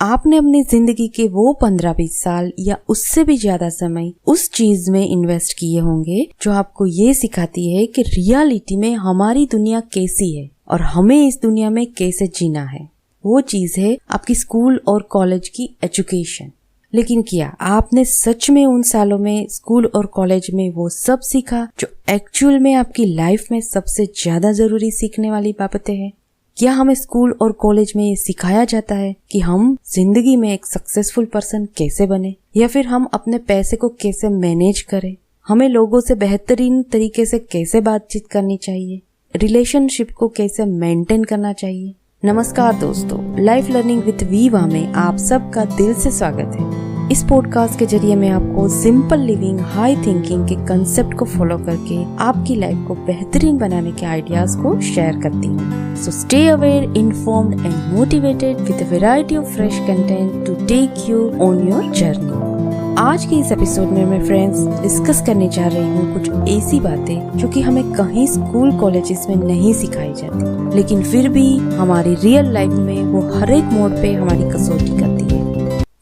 आपने अपनी जिंदगी के वो 15-20 साल या उससे भी ज्यादा समय उस चीज में इन्वेस्ट किए होंगे जो आपको ये सिखाती है कि रियलिटी में हमारी दुनिया कैसी है और हमें इस दुनिया में कैसे जीना है। वो चीज है आपकी स्कूल और कॉलेज की एजुकेशन। लेकिन क्या आपने सच में उन सालों में स्कूल और कॉलेज में वो सब सीखा जो एक्चुअल में आपकी लाइफ में सबसे ज्यादा जरूरी सीखने वाली बातें हैं? क्या हमें स्कूल और कॉलेज में ये सिखाया जाता है कि हम जिंदगी में एक सक्सेसफुल पर्सन कैसे बने, या फिर हम अपने पैसे को कैसे मैनेज करें, हमें लोगों से बेहतरीन तरीके से कैसे बातचीत करनी चाहिए, रिलेशनशिप को कैसे मेंटेन करना चाहिए? नमस्कार दोस्तों, लाइफ लर्निंग विद वीवा में आप सबका दिल से स्वागत है। इस पॉडकास्ट के जरिए मैं आपको सिंपल लिविंग, हाई थिंकिंग के कंसेप्ट को फॉलो करके आपकी लाइफ को बेहतरीन बनाने के आइडियाज को शेयर करती हूँ। So stay aware, informed and motivated with a variety of fresh content to take you on your journey. आज के इस एपिसोड में मैं फ्रेंड्स डिस्कस करने जा रही हूँ कुछ ऐसी बातें जो कि हमें कहीं स्कूल कॉलेजेस में नहीं सिखाई जाती, लेकिन फिर भी हमारी रियल लाइफ में वो हर एक मोड़ पे हमारी कसौटी करती है।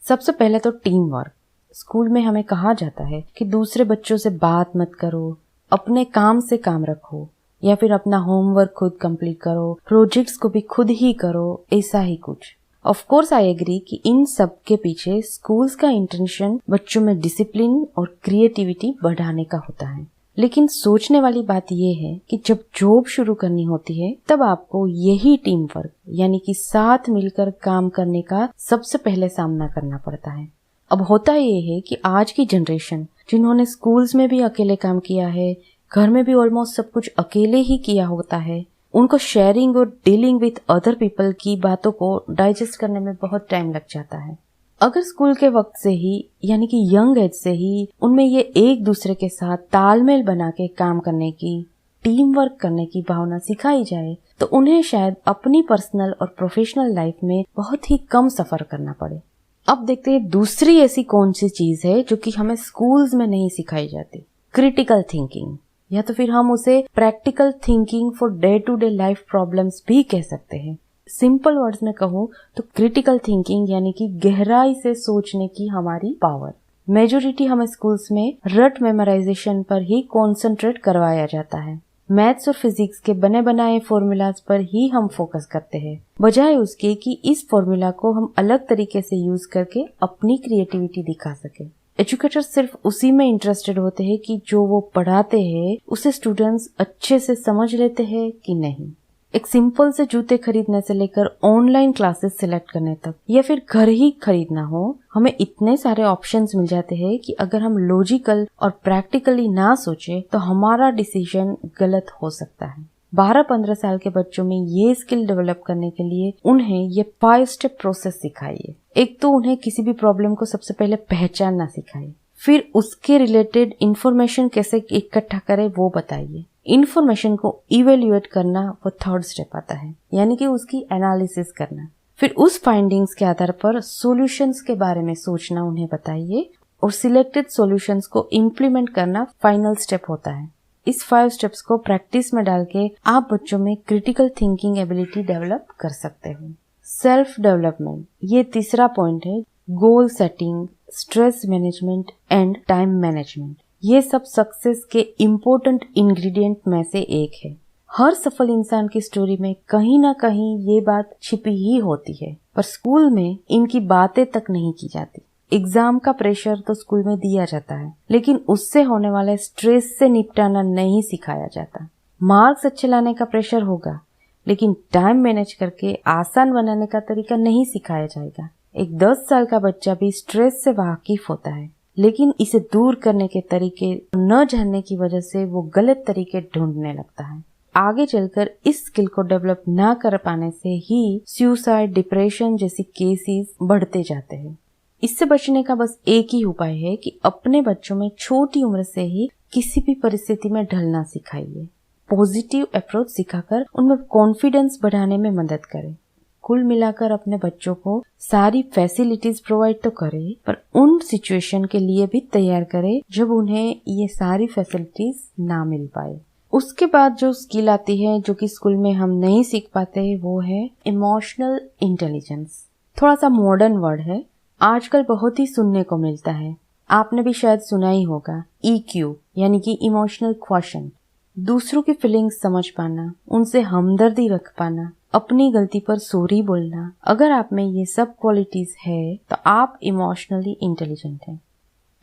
सबसे पहले तो टीम वर्क। स्कूल में हमें कहा जाता है कि दूसरे बच्चों से बात मत करो, अपने काम से काम रखो, या फिर अपना होमवर्क खुद कंप्लीट करो, प्रोजेक्ट्स को भी खुद ही करो, ऐसा ही कुछ। ऑफ कोर्स आई एग्री कि इन सब के पीछे स्कूल्स का इंटेंशन बच्चों में डिसिप्लिन और क्रिएटिविटी बढ़ाने का होता है। लेकिन सोचने वाली बात यह है कि जब जॉब शुरू करनी होती है तब आपको यही टीम वर्क यानी कि साथ मिलकर काम करने का सबसे पहले सामना करना पड़ता है। अब होता यह है कि आज की जनरेशन जिन्होंने स्कूल्स में भी अकेले काम किया है, घर में भी ऑलमोस्ट सब कुछ अकेले ही किया होता है, उनको शेयरिंग और डीलिंग विद अदर पीपल की बातों को डाइजेस्ट करने में बहुत टाइम लग जाता है। अगर स्कूल के वक्त से ही यानी कि यंग एज से ही उनमें ये एक दूसरे के साथ तालमेल बना के काम करने की, टीम वर्क करने की भावना सिखाई जाए तो उन्हें शायद अपनी पर्सनल और प्रोफेशनल लाइफ में बहुत ही कम सफर करना पड़े। अब देखते हैं दूसरी ऐसी कौन सी चीज है जो कि हमें स्कूल्स में नहीं सिखाई जाती। क्रिटिकल थिंकिंग, या तो फिर हम उसे practical thinking for day to day life problems भी कह सकते हैं। सिंपल वर्ड्स में कहूँ तो क्रिटिकल थिंकिंग यानी कि गहराई से सोचने की हमारी पावर। मेजोरिटी हमें स्कूल्स में रट मेमोराइजेशन पर ही कॉन्सेंट्रेट करवाया जाता है। मैथ्स और फिजिक्स के बने बनाए फॉर्मूलाज पर ही हम फोकस करते हैं, बजाय उसके कि इस फॉर्मूला को हम अलग तरीके से यूज करके अपनी क्रिएटिविटी दिखा सके। एजुकेटर सिर्फ उसी में इंटरेस्टेड होते हैं कि जो वो पढ़ाते हैं उसे स्टूडेंट्स अच्छे से समझ लेते हैं कि नहीं। एक सिंपल से जूते खरीदने से लेकर ऑनलाइन क्लासेस सिलेक्ट करने तक, या फिर घर ही खरीदना हो, हमें इतने सारे ऑप्शंस मिल जाते हैं कि अगर हम लॉजिकल और प्रैक्टिकली ना सोचे तो हमारा डिसीजन गलत हो सकता है। 12-15 साल के बच्चों में ये स्किल डेवलप करने के लिए उन्हें ये 5 स्टेप प्रोसेस सिखाइए। एक तो उन्हें किसी भी प्रॉब्लम को सबसे पहले पहचानना सिखाइए, फिर उसके रिलेटेड इंफॉर्मेशन कैसे इकट्ठा करें वो बताइए। इंफॉर्मेशन को इवेल्युएट करना वो 3rd स्टेप आता है, यानी कि उसकी एनालिसिस करना। फिर उस फाइंडिंग्स के आधार पर सॉल्यूशंस के बारे में सोचना उन्हें बताइए, और सिलेक्टेड सॉल्यूशंस को इम्प्लीमेंट करना फाइनल स्टेप होता है। इस 5 स्टेप्स को प्रैक्टिस में डाल के आप बच्चों में क्रिटिकल थिंकिंग एबिलिटी डेवलप कर सकते हो। सेल्फ डेवलपमेंट, ये तीसरा पॉइंट है। Goal setting, stress management and time management, ये सब सक्सेस के इम्पोर्टेंट इंग्रेडिएंट में से एक है। हर सफल इंसान की स्टोरी में कहीं ना कहीं ये बात छिपी ही होती है, पर स्कूल में इनकी बातें तक नहीं की जाती। एग्जाम का प्रेशर तो स्कूल में दिया जाता है, लेकिन उससे होने वाले स्ट्रेस से निपटाना नहीं सिखाया जाता। मार्क्स अच्छे लाने का प्रेशर होगा, लेकिन टाइम मैनेज करके आसान बनाने का तरीका नहीं सिखाया जाएगा। एक 10 साल का बच्चा भी स्ट्रेस से वाकिफ होता है, लेकिन इसे दूर करने के तरीके न जानने की वजह से वो गलत तरीके ढूंढने लगता है। आगे चलकर इस स्किल को डेवलप ना कर पाने से ही सुसाइड, डिप्रेशन जैसी केसेस बढ़ते जाते हैं। इससे बचने का बस एक ही उपाय है कि अपने बच्चों में छोटी उम्र से ही किसी भी परिस्थिति में ढलना सिखाइए। पॉजिटिव अप्रोच सिखाकर उनमें कॉन्फिडेंस बढ़ाने में मदद करें। कुल मिलाकर अपने बच्चों को सारी फैसिलिटीज प्रोवाइड तो करे, पर उन सिचुएशन के लिए भी तैयार करे जब उन्हें ये सारी फैसिलिटीज ना मिल पाए। उसके बाद जो स्किल आती है जो कि स्कूल में हम नहीं सीख पाते, वो है इमोशनल इंटेलिजेंस। थोड़ा सा मॉडर्न वर्ड है, आजकल बहुत ही सुनने को मिलता है। आपने भी शायद सुना ही होगा, EQ यानी कि इमोशनल क्वोशंट। दूसरों की फीलिंग्स समझ पाना, उनसे हमदर्दी रख पाना, अपनी गलती पर सॉरी बोलना। अगर आप में ये सब क्वालिटीज है तो आप इमोशनली इंटेलिजेंट हैं।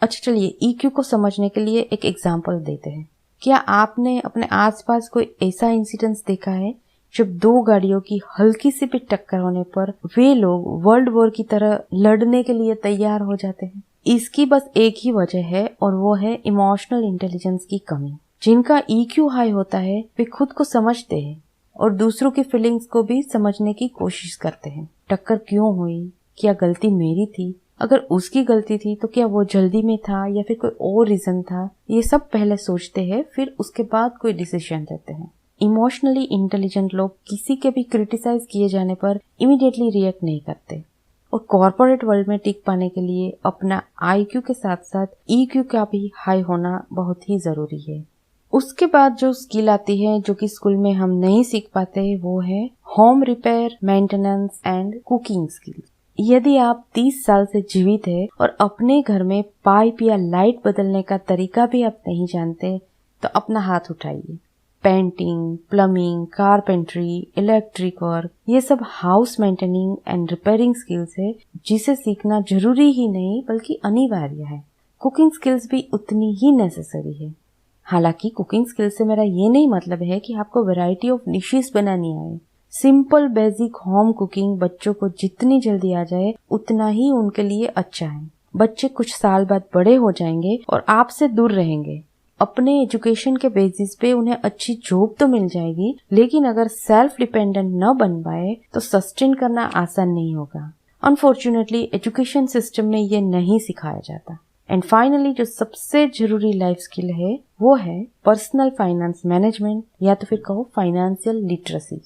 अच्छा चलिए, EQ को समझने के लिए एक एग्जाम्पल देते हैं। क्या आपने अपने आसपास कोई ऐसा इंसिडेंस देखा है जब दो गाड़ियों की हल्की सी भी टक्कर होने पर वे लोग वर्ल्ड वॉर की तरह लड़ने के लिए तैयार हो जाते हैं? इसकी बस एक ही वजह है और वो है इमोशनल इंटेलिजेंस की कमी। जिनका EQ हाई होता है वे खुद को समझते हैं और दूसरों की फीलिंग्स को भी समझने की कोशिश करते हैं। टक्कर क्यों हुई? क्या गलती मेरी थी? अगर उसकी गलती थी तो क्या वो जल्दी में था या फिर कोई और रीजन था? ये सब पहले सोचते हैं, फिर उसके बाद कोई डिसीजन लेते हैं। इमोशनली इंटेलिजेंट लोग किसी के भी क्रिटिसाइज किए जाने पर इमीडिएटली रिएक्ट नहीं करते और कॉर्पोरेट वर्ल्ड में टिक पाने के लिए अपना IQ के साथ साथ EQ का भी हाई होना बहुत ही जरूरी है। उसके बाद जो स्किल आती है जो कि स्कूल में हम नहीं सीख पाते, वो है home repair, maintenance and cooking skill. यदि आप 30 साल से जीवित है और अपने घर में पाइप या लाइट बदलने का तरीका भी आप नहीं जानते तो अपना हाथ उठाइए। Painting, plumbing, carpentry, electric work, ये सब house maintaining and repairing skills है जिसे सीखना जरूरी ही नहीं बल्कि अनिवार्य है। कुकिंग स्किल्स भी उतनी ही नेसेसरी है। हालांकि कुकिंग स्किल्स से मेरा ये नहीं मतलब है कि आपको वैरायटी ऑफ डिशेस बनानी आए। सिंपल बेसिक होम कुकिंग बच्चों को जितनी जल्दी आ जाए उतना ही उनके लिए अच्छा है। बच्चे कुछ साल बाद बड़े हो जाएंगे और आपसे दूर रहेंगे। अपने एजुकेशन के बेसिस पे उन्हें अच्छी जॉब तो मिल जाएगी, लेकिन अगर सेल्फ डिपेंडेंट न बन पाए तो सस्टेन करना आसान नहीं होगा। अनफॉर्चुनेटली एजुकेशन सिस्टम में ये नहीं सिखाया जाता। एंड फाइनली जो सबसे जरूरी लाइफ स्किल है वो है पर्सनल फाइनेंस मैनेजमेंट, या तो फिर कहो फाइनेंशियल लिटरेसी।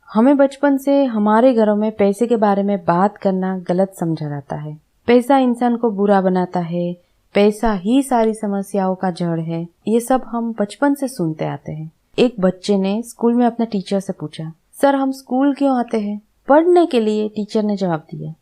हमें बचपन से हमारे घरों में पैसे के बारे में बात करना गलत समझा जाता है। पैसा इंसान को बुरा बनाता है, पैसा ही सारी समस्याओं का जड़ है, ये सब हम बचपन से सुनते आते हैं। एक बच्चे ने स्कूल में अपने टीचर से पूछा, सर हम स्कूल क्यों आते हैं? पढ़ने के लिए, टीचर ने जवाब दिया।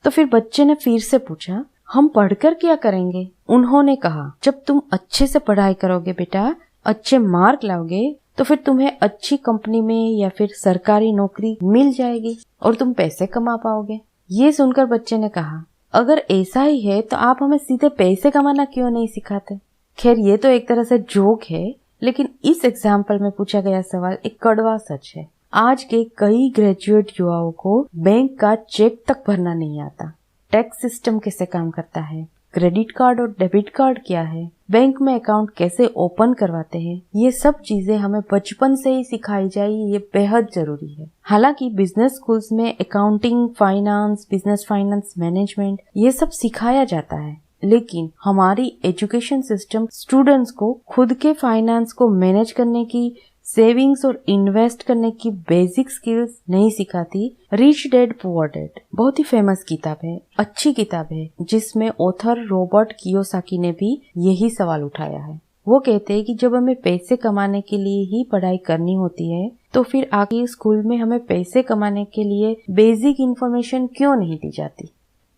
तो फिर बच्चे ने फिर से पूछा, हम पढ़कर क्या करेंगे? उन्होंने कहा, जब तुम अच्छे से पढ़ाई करोगे बेटा, अच्छे मार्क लाओगे तो फिर तुम्हें अच्छी कंपनी में या फिर सरकारी नौकरी मिल जाएगी और तुम पैसे कमा पाओगे। ये सुनकर बच्चे ने कहा, अगर ऐसा ही है तो आप हमें सीधे पैसे कमाना क्यों नहीं सिखाते? खैर ये तो एक तरह से जोक है, लेकिन इस एग्जाम्पल में पूछा गया सवाल एक कड़वा सच है। आज के कई ग्रेजुएट युवाओं को बैंक का चेक तक भरना नहीं आता। टैक्स सिस्टम कैसे काम करता है, क्रेडिट कार्ड और डेबिट कार्ड क्या है, बैंक में अकाउंट कैसे ओपन करवाते हैं, ये सब चीजें हमें बचपन से ही सिखाई जाए, ये बेहद जरूरी है। हालांकि बिजनेस स्कूल्स में accounting, finance, business finance management ये सब सिखाया जाता है, लेकिन हमारी एजुकेशन सिस्टम स्टूडेंट्स को खुद के फाइनेंस को मैनेज करने की, सेविंग्स और इन्वेस्ट करने की बेसिक स्किल्स नहीं सिखाती। रिच डैड पुअर डैड बहुत ही फेमस किताब है, अच्छी किताब है, जिसमें ऑथर रॉबर्ट कियोसाकी ने भी यही सवाल उठाया है। वो कहते हैं कि जब हमें पैसे कमाने के लिए ही पढ़ाई करनी होती है तो फिर आगे स्कूल में हमें पैसे कमाने के लिए बेसिक इन्फॉर्मेशन क्यों नहीं दी जाती?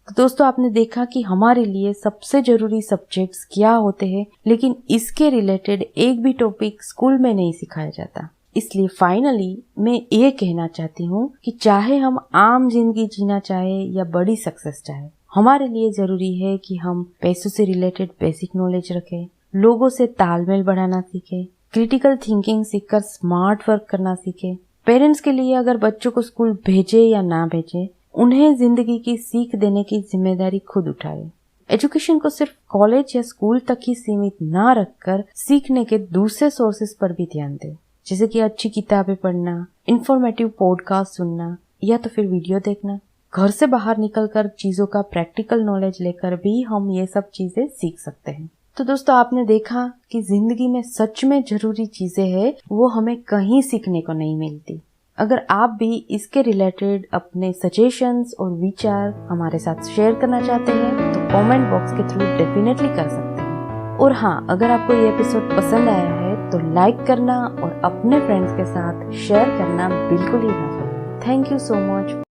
तो दोस्तों आपने देखा कि हमारे लिए सबसे जरूरी सब्जेक्ट्स क्या होते हैं, लेकिन इसके रिलेटेड एक भी टॉपिक स्कूल में नहीं सिखाया जाता। इसलिए फाइनली मैं ये कहना चाहती हूँ कि चाहे हम आम जिंदगी जीना चाहे या बड़ी सक्सेस चाहे, हमारे लिए जरूरी है कि हम पैसों से रिलेटेड बेसिक नॉलेज रखें, लोगों से तालमेल बढ़ाना सीखें, क्रिटिकल थिंकिंग सीखकर स्मार्ट वर्क करना सीखें। पेरेंट्स के लिए अगर बच्चों को स्कूल भेजे या ना भेजे, उन्हें जिंदगी की सीख देने की जिम्मेदारी खुद उठाए। एजुकेशन को सिर्फ कॉलेज या स्कूल तक ही सीमित ना रखकर सीखने के दूसरे सोर्सेज पर भी ध्यान दे, जैसे कि अच्छी किताबें पढ़ना, इंफॉर्मेटिव पॉडकास्ट सुनना या तो फिर वीडियो देखना। घर से बाहर निकलकर चीजों का प्रैक्टिकल नॉलेज लेकर भी हम ये सब चीजें सीख सकते हैं। तो दोस्तों आपने देखा कि जिंदगी में सच में जरूरी चीजें हैं, वो हमें कहीं सीखने को नहीं मिलती। अगर आप भी इसके रिलेटेड अपने सजेशंस और विचार हमारे साथ शेयर करना चाहते हैं तो कमेंट बॉक्स के थ्रू डेफिनेटली कर सकते हैं। और हाँ, अगर आपको ये एपिसोड पसंद आया है तो लाइक करना और अपने फ्रेंड्स के साथ शेयर करना बिल्कुल ही ना भूलें। Thank you so much.